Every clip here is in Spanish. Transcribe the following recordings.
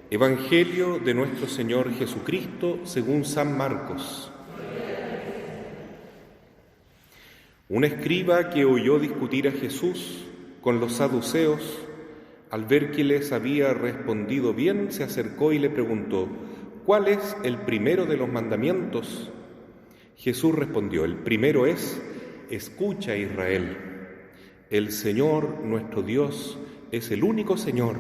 Evangelio de nuestro Señor Jesucristo según San Marcos. Un escriba que oyó discutir a Jesús con los saduceos, al ver que les había respondido bien, se acercó y le preguntó: ¿cuál es el primero de los mandamientos? Jesús respondió: el primero es: escucha, Israel, el Señor nuestro Dios es el único Señor,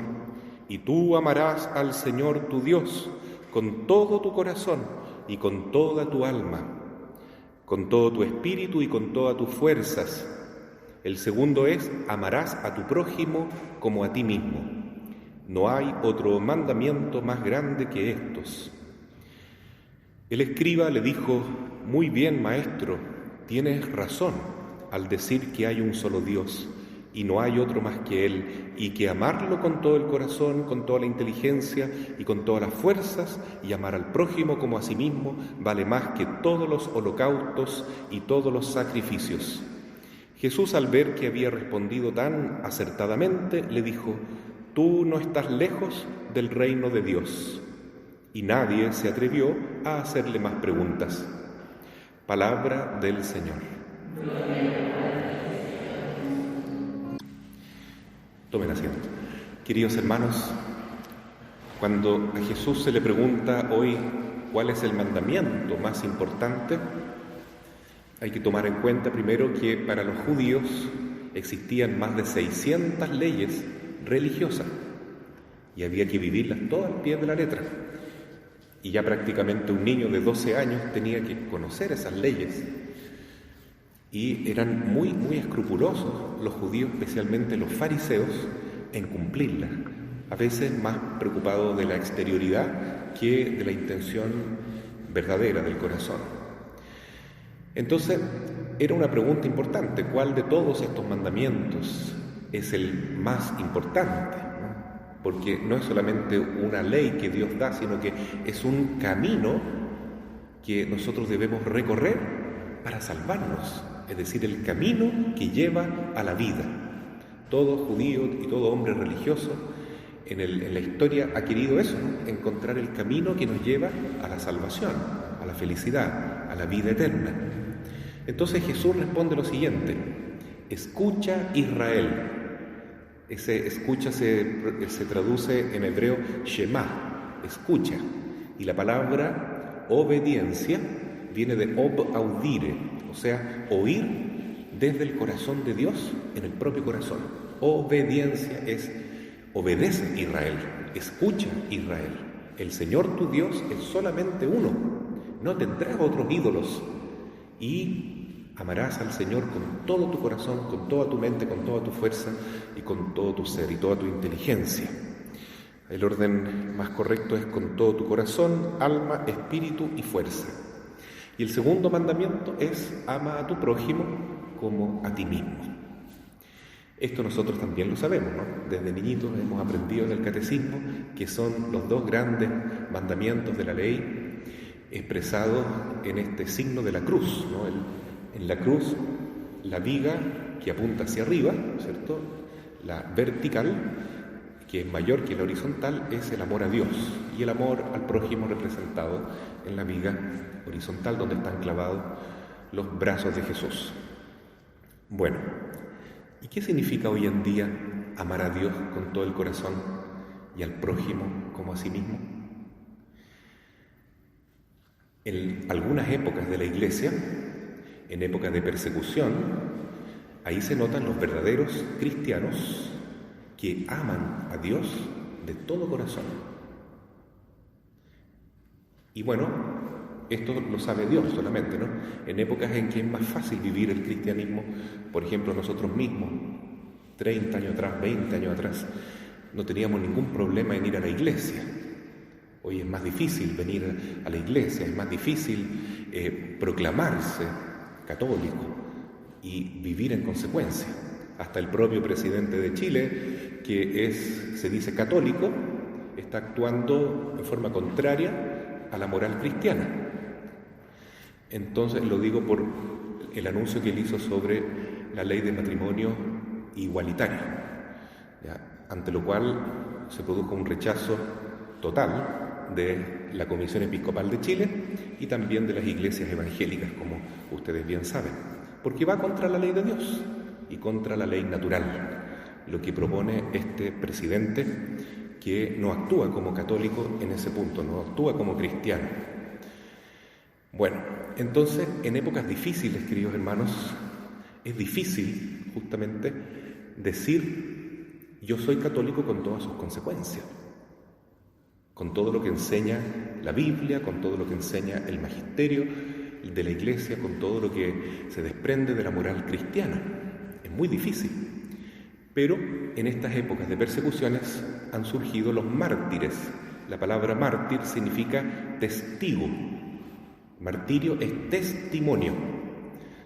y tú amarás al Señor tu Dios con todo tu corazón y con toda tu alma, con todo tu espíritu y con todas tus fuerzas. El segundo es: amarás a tu prójimo como a ti mismo. No hay otro mandamiento más grande que estos. El escriba le dijo: muy bien, maestro, tienes razón al decir que hay un solo Dios y no hay otro más que Él, y que amarlo con todo el corazón, con toda la inteligencia y con todas las fuerzas, y amar al prójimo como a sí mismo, vale más que todos los holocaustos y todos los sacrificios. Jesús, al ver que había respondido tan acertadamente, le dijo: tú no estás lejos del reino de Dios. Y nadie se atrevió a hacerle más preguntas. Palabra del Señor. Tomen asiento. Queridos hermanos, cuando a Jesús se le pregunta hoy cuál es el mandamiento más importante, hay que tomar en cuenta primero que para los judíos existían más de 600 leyes religiosas y había que vivirlas todas al pie de la letra. Y ya prácticamente un niño de 12 años tenía que conocer esas leyes. Y eran muy escrupulosos los judíos, especialmente los fariseos, en cumplirlas. A veces más preocupados de la exterioridad que de la intención verdadera del corazón. Entonces, era una pregunta importante: ¿cuál de todos estos mandamientos es el más importante? Porque no es solamente una ley que Dios da, sino que es un camino que nosotros debemos recorrer para salvarnos, es decir, el camino que lleva a la vida. Todo judío y todo hombre religioso en la historia ha querido eso, ¿no? Encontrar el camino que nos lleva a la salvación, a la felicidad, a la vida eterna. Entonces Jesús responde lo siguiente: escucha, Israel. Ese escucha se traduce en hebreo Shema, escucha, y la palabra obediencia viene de audire, o sea, oír desde el corazón de Dios en el propio corazón. Obediencia es: obedece, Israel, escucha, Israel, el Señor tu Dios es solamente uno, no tendrás otros ídolos, y amarás al Señor con todo tu corazón, con toda tu mente, con toda tu fuerza y con todo tu ser y toda tu inteligencia. El orden más correcto es con todo tu corazón, alma, espíritu y fuerza. Y el segundo mandamiento es: ama a tu prójimo como a ti mismo. Esto nosotros también lo sabemos, ¿no? Desde niñitos hemos aprendido en el catecismo que son los dos grandes mandamientos de la ley expresados en este signo de la cruz, ¿no? En la cruz, la viga que apunta hacia arriba, ¿cierto? La vertical, que es mayor que la horizontal, es el amor a Dios, y el amor al prójimo representado en la viga horizontal donde están clavados los brazos de Jesús. Bueno, ¿y qué significa hoy en día amar a Dios con todo el corazón y al prójimo como a sí mismo? En algunas épocas de la Iglesia, en épocas de persecución, ahí se notan los verdaderos cristianos que aman a Dios de todo corazón. Y bueno, esto lo sabe Dios solamente, ¿no? En épocas en que es más fácil vivir el cristianismo, por ejemplo, nosotros mismos, 30 años atrás, 20 años atrás, no teníamos ningún problema en ir a la iglesia. Hoy es más difícil venir a la iglesia, es más difícil proclamarse católico y vivir en consecuencia. Hasta el propio presidente de Chile, que se dice católico, está actuando en forma contraria a la moral cristiana. Entonces lo digo por el anuncio que él hizo sobre la ley de matrimonio igualitario, ¿ya? Ante lo cual se produjo un rechazo total de la Comisión Episcopal de Chile y también de las iglesias evangélicas, como ustedes bien saben, porque va contra la ley de Dios y contra la ley natural, lo que propone este presidente, que no actúa como católico en ese punto, no actúa como cristiano. Bueno, entonces, en épocas difíciles, queridos hermanos, es difícil justamente decir yo soy católico con todas sus consecuencias, con todo lo que enseña la Biblia, con todo lo que enseña el magisterio de la Iglesia, con todo lo que se desprende de la moral cristiana. Es muy difícil. Pero en estas épocas de persecuciones han surgido los mártires. La palabra mártir significa testigo. Martirio es testimonio.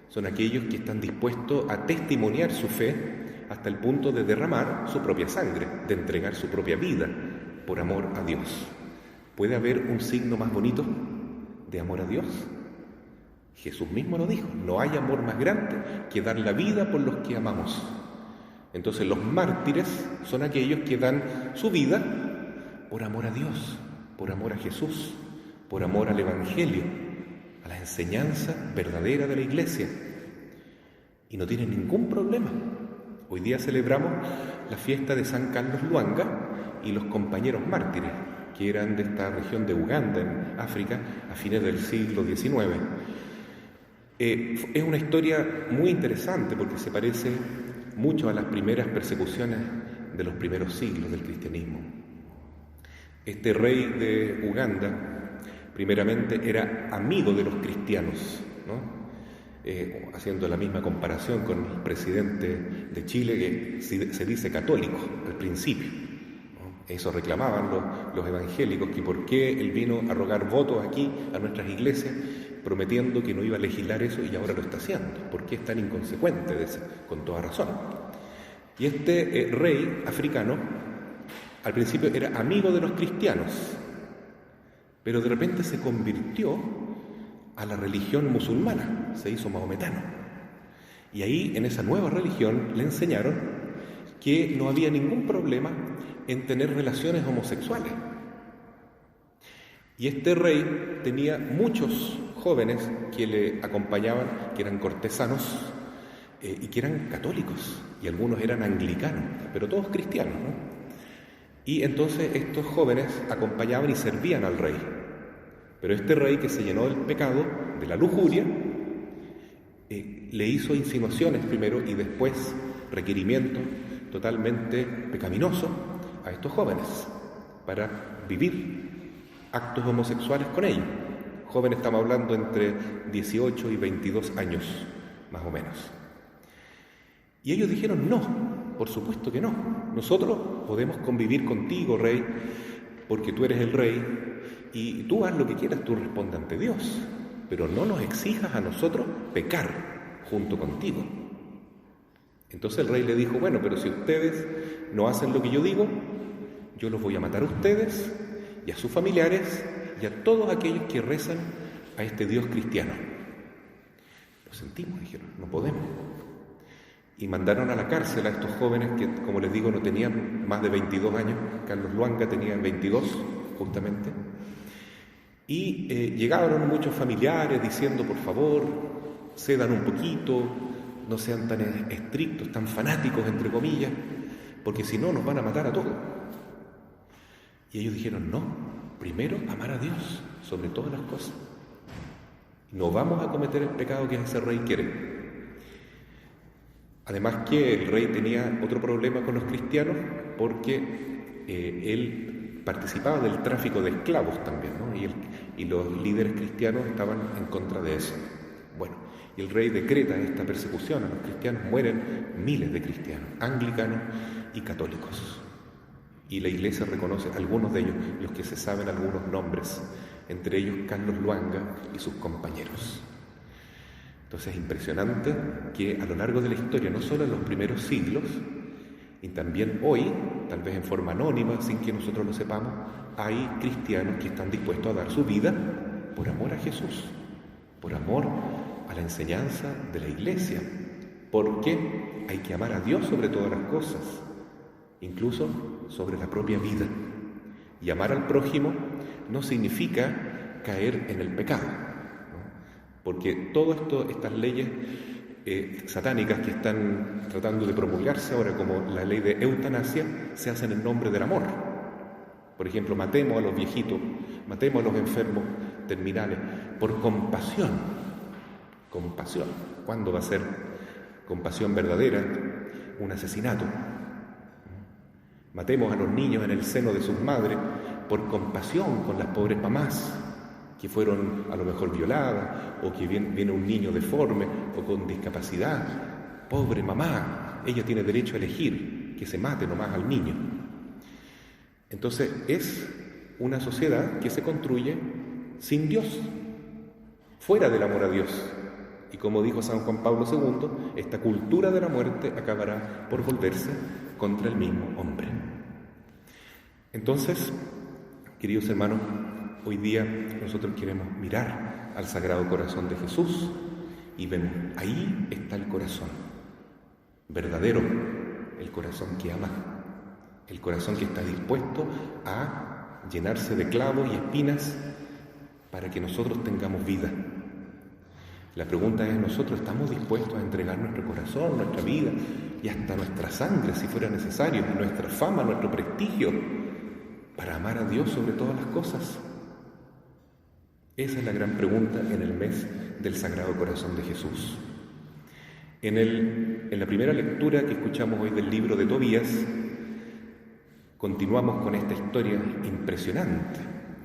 Son aquellos que están dispuestos a testimoniar su fe hasta el punto de derramar su propia sangre, de entregar su propia vida por amor a Dios. ¿Puede haber un signo más bonito de amor a Dios? Jesús mismo lo dijo: no hay amor más grande que dar la vida por los que amamos. Entonces los mártires son aquellos que dan su vida por amor a Dios, por amor a Jesús, por amor al Evangelio, a la enseñanza verdadera de la Iglesia. Y no tienen ningún problema. Hoy día celebramos la fiesta de San Carlos Luanga y los compañeros mártires, que eran de esta región de Uganda, en África, a fines del siglo XIX. Es una historia muy interesante porque se parece mucho a las primeras persecuciones de los primeros siglos del cristianismo. Este rey de Uganda, primeramente, era amigo de los cristianos, ¿no? Haciendo la misma comparación con el presidente de Chile, que se dice católico al principio, ¿no? Eso reclamaban los evangélicos, que por qué él vino a rogar votos aquí a nuestras iglesias, prometiendo que no iba a legislar eso y ahora lo está haciendo. ¿Por qué es tan inconsecuente? Con toda razón. Y este rey africano al principio era amigo de los cristianos, pero de repente se convirtió a la religión musulmana, se hizo mahometano. Y ahí, en esa nueva religión, le enseñaron que no había ningún problema en tener relaciones homosexuales. Y este rey tenía muchos jóvenes que le acompañaban, que eran cortesanos y que eran católicos, y algunos eran anglicanos, pero todos cristianos, ¿no? Y entonces estos jóvenes acompañaban y servían al rey. Pero este rey, que se llenó del pecado, de la lujuria, le hizo insinuaciones primero y después requerimientos totalmente pecaminosos a estos jóvenes para vivir actos homosexuales con ellos. Jóvenes, estamos hablando entre 18 y 22 años, más o menos. Y ellos dijeron: no, por supuesto que no. Nosotros podemos convivir contigo, rey, porque tú eres el rey y tú haz lo que quieras, tú responde ante Dios, pero no nos exijas a nosotros pecar junto contigo. Entonces el rey le dijo: bueno, pero si ustedes no hacen lo que yo digo, yo los voy a matar a ustedes y a sus familiares y a todos aquellos que rezan a este Dios cristiano. Lo sentimos, dijeron, no podemos. Y mandaron a la cárcel a estos jóvenes que, como les digo, no tenían más de 22 años. Carlos Luanga tenía 22, justamente. Y llegaron muchos familiares diciendo: por favor, cedan un poquito, no sean tan estrictos, tan fanáticos, entre comillas, porque si no nos van a matar a todos. Y ellos dijeron: no, primero amar a Dios sobre todas las cosas. No vamos a cometer el pecado que ese rey quiere. Además que el rey tenía otro problema con los cristianos, porque él participaba del tráfico de esclavos también, ¿no? Y los líderes cristianos estaban en contra de eso. Bueno, y el rey decreta esta persecución a los cristianos. Mueren miles de cristianos, anglicanos y católicos. Y la Iglesia reconoce algunos de ellos, los que se saben algunos nombres, entre ellos Carlos Luanga y sus compañeros. Entonces es impresionante que a lo largo de la historia, no solo en los primeros siglos, y también hoy, tal vez en forma anónima, sin que nosotros lo sepamos, hay cristianos que están dispuestos a dar su vida por amor a Jesús, por amor a la enseñanza de la Iglesia, porque hay que amar a Dios sobre todas las cosas, incluso sobre la propia vida. Y amar al prójimo no significa caer en el pecado, ¿no? Porque todas estas leyes satánicas que están tratando de promulgarse ahora, como la ley de eutanasia, se hacen en nombre del amor. Por ejemplo, matemos a los viejitos, matemos a los enfermos terminales, por compasión. Compasión. ¿Cuándo va a ser compasión verdadera? Un asesinato. Matemos a los niños en el seno de sus madres por compasión con las pobres mamás que fueron a lo mejor violadas, o que viene un niño deforme o con discapacidad. Pobre mamá, ella tiene derecho a elegir que se mate nomás al niño. Entonces es una sociedad que se construye sin Dios, fuera del amor a Dios. Y como dijo San Juan Pablo II, esta cultura de la muerte acabará por volverse contra el mismo hombre. Entonces, queridos hermanos, hoy día nosotros queremos mirar al Sagrado Corazón de Jesús y vemos, ahí está el corazón verdadero, el corazón que ama, el corazón que está dispuesto a llenarse de clavos y espinas para que nosotros tengamos vida. La pregunta es, ¿nosotros estamos dispuestos a entregar nuestro corazón, nuestra vida y hasta nuestra sangre, si fuera necesario, y nuestra fama, nuestro prestigio, para amar a Dios sobre todas las cosas? Esa es la gran pregunta en el mes del Sagrado Corazón de Jesús. En la primera lectura que escuchamos hoy del libro de Tobías, continuamos con esta historia impresionante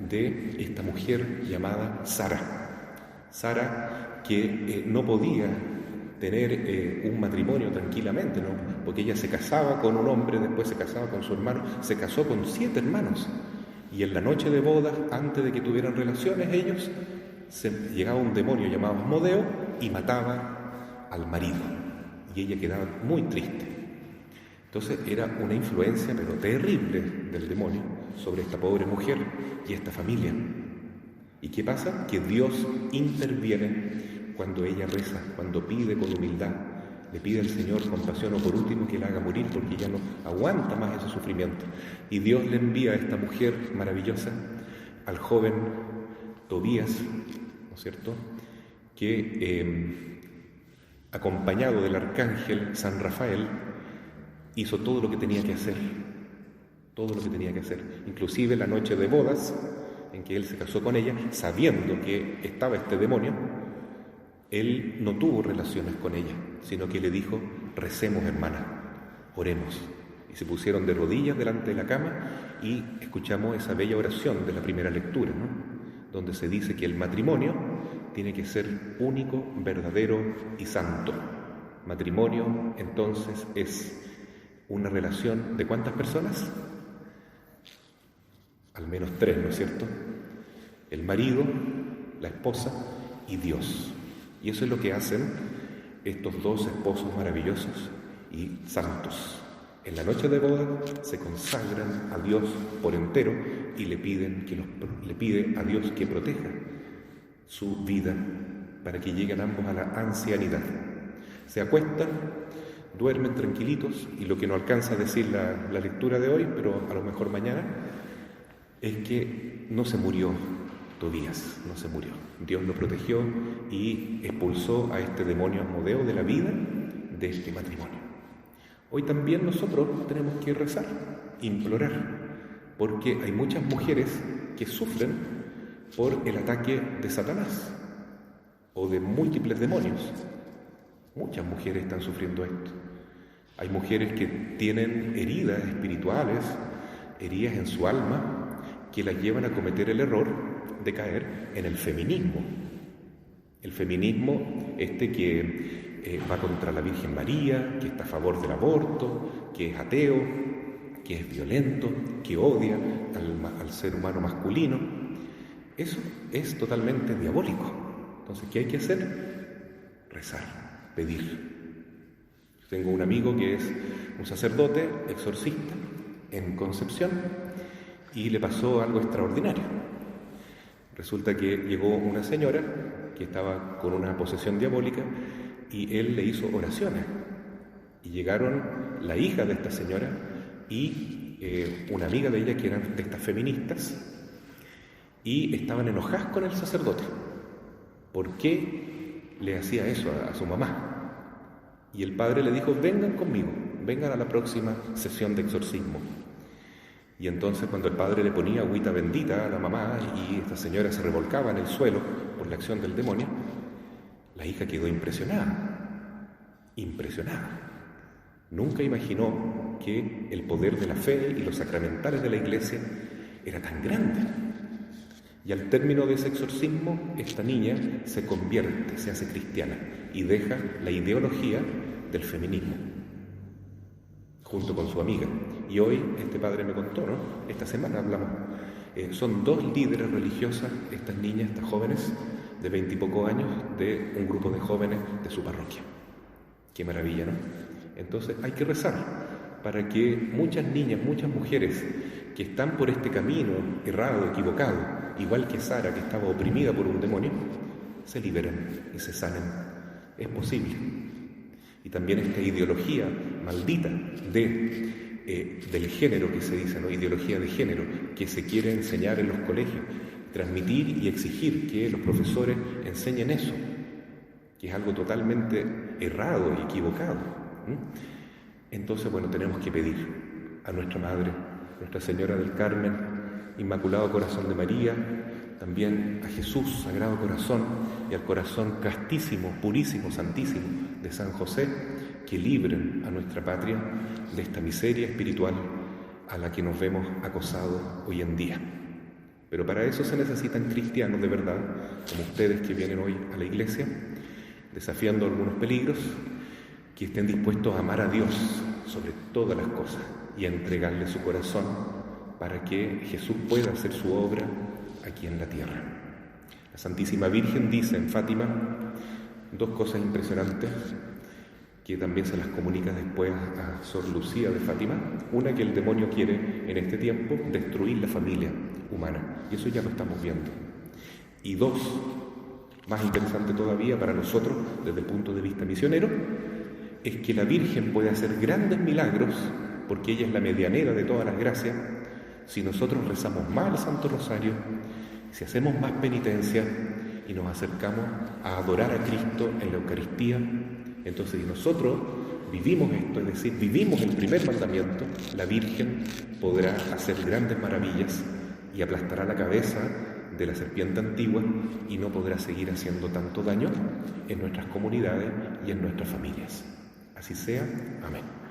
de esta mujer llamada Sara. Sara, que no podía tener un matrimonio tranquilamente, ¿no? Porque ella se casaba con un hombre, después se casaba con su hermano, se casó con 7 hermanos. Y en la noche de bodas, antes de que tuvieran relaciones ellos, llegaba un demonio llamado Asmodeo y mataba al marido. Y ella quedaba muy triste. Entonces era una influencia, pero terrible, del demonio sobre esta pobre mujer y esta familia. ¿Y qué pasa? Que Dios interviene cuando ella reza, cuando pide con humildad. Le pide al Señor compasión, o por último que la haga morir, porque ya no aguanta más ese sufrimiento. Y Dios le envía a esta mujer maravillosa, al joven Tobías, ¿no es cierto?, que acompañado del arcángel San Rafael, hizo todo lo que tenía que hacer, inclusive la noche de bodas, en que él se casó con ella, sabiendo que estaba este demonio. Él no tuvo relaciones con ella, sino que le dijo, recemos, hermana, oremos. Y se pusieron de rodillas delante de la cama y escuchamos esa bella oración de la primera lectura, ¿no?, donde se dice que el matrimonio tiene que ser único, verdadero y santo. Matrimonio, entonces, es una relación de ¿cuántas personas? Al menos 3, ¿no es cierto? El marido, la esposa y Dios. Y eso es lo que hacen estos 2 esposos maravillosos y santos. En la noche de boda se consagran a Dios por entero y le pide a Dios que proteja su vida para que lleguen ambos a la ancianidad. Se acuestan, duermen tranquilitos, y lo que no alcanza a decir la lectura de hoy, pero a lo mejor mañana, es que no se murió Tobías, no se murió. Dios lo protegió y expulsó a este demonio Asmodeo de la vida de este matrimonio. Hoy también nosotros tenemos que rezar, implorar, porque hay muchas mujeres que sufren por el ataque de Satanás o de múltiples demonios. Muchas mujeres están sufriendo esto. Hay mujeres que tienen heridas espirituales, heridas en su alma, que las llevan a cometer el error de caer en el feminismo. El feminismo que va contra la Virgen María, que está a favor del aborto, que es ateo, que es violento, que odia al ser humano masculino. Eso es totalmente diabólico. Entonces, ¿qué hay que hacer? Rezar, pedir. Tengo un amigo que es un sacerdote, exorcista, en Concepción, y le pasó algo extraordinario. Resulta que llegó una señora que estaba con una posesión diabólica y él le hizo oraciones. Y llegaron la hija de esta señora y y una amiga de ella que eran de estas feministas, y estaban enojadas con el sacerdote. ¿Por qué le hacía eso a su mamá? Y el padre le dijo: vengan conmigo, vengan a la próxima sesión de exorcismo. Y entonces, cuando el padre le ponía agüita bendita a la mamá y esta señora se revolcaba en el suelo por la acción del demonio, la hija quedó impresionada. Nunca imaginó que el poder de la fe y los sacramentales de la Iglesia era tan grande. Y al término de ese exorcismo, esta niña se convierte, se hace cristiana y deja la ideología del feminismo, junto con su amiga. Y hoy este padre me contó, ¿no? Esta semana hablamos. Son 2 líderes religiosas, estas niñas, estas jóvenes de 20 y pocos años, de un grupo de jóvenes de su parroquia. Qué maravilla, ¿no? Entonces hay que rezar para que muchas niñas, muchas mujeres que están por este camino errado, equivocado, igual que Sara, que estaba oprimida por un demonio, se liberen y se sanen. Es posible. Y también esta ideología maldita del género que se dice, ¿no? Ideología de género, que se quiere enseñar en los colegios, transmitir y exigir que los profesores enseñen eso, que es algo totalmente errado y equivocado. Entonces, bueno, tenemos que pedir a nuestra Madre, Nuestra Señora del Carmen, Inmaculado Corazón de María, también a Jesús, Sagrado Corazón, y al corazón castísimo, purísimo, santísimo de San José, que libren a nuestra patria de esta miseria espiritual a la que nos vemos acosados hoy en día. Pero para eso se necesitan cristianos de verdad, como ustedes que vienen hoy a la iglesia, desafiando algunos peligros, que estén dispuestos a amar a Dios sobre todas las cosas y a entregarle su corazón para que Jesús pueda hacer su obra aquí en la tierra. La Santísima Virgen dice en Fátima 2 cosas impresionantes que también se las comunica después a Sor Lucía de Fátima. Una, que el demonio quiere en este tiempo destruir la familia humana, y eso ya lo estamos viendo. Y 2, más interesante todavía para nosotros desde el punto de vista misionero, es que la Virgen puede hacer grandes milagros, porque ella es la medianera de todas las gracias. Si nosotros rezamos más el Santo Rosario, si hacemos más penitencia y nos acercamos a adorar a Cristo en la Eucaristía, entonces si nosotros vivimos esto, es decir, vivimos el primer mandamiento, la Virgen podrá hacer grandes maravillas y aplastará la cabeza de la serpiente antigua y no podrá seguir haciendo tanto daño en nuestras comunidades y en nuestras familias. Así sea. Amén.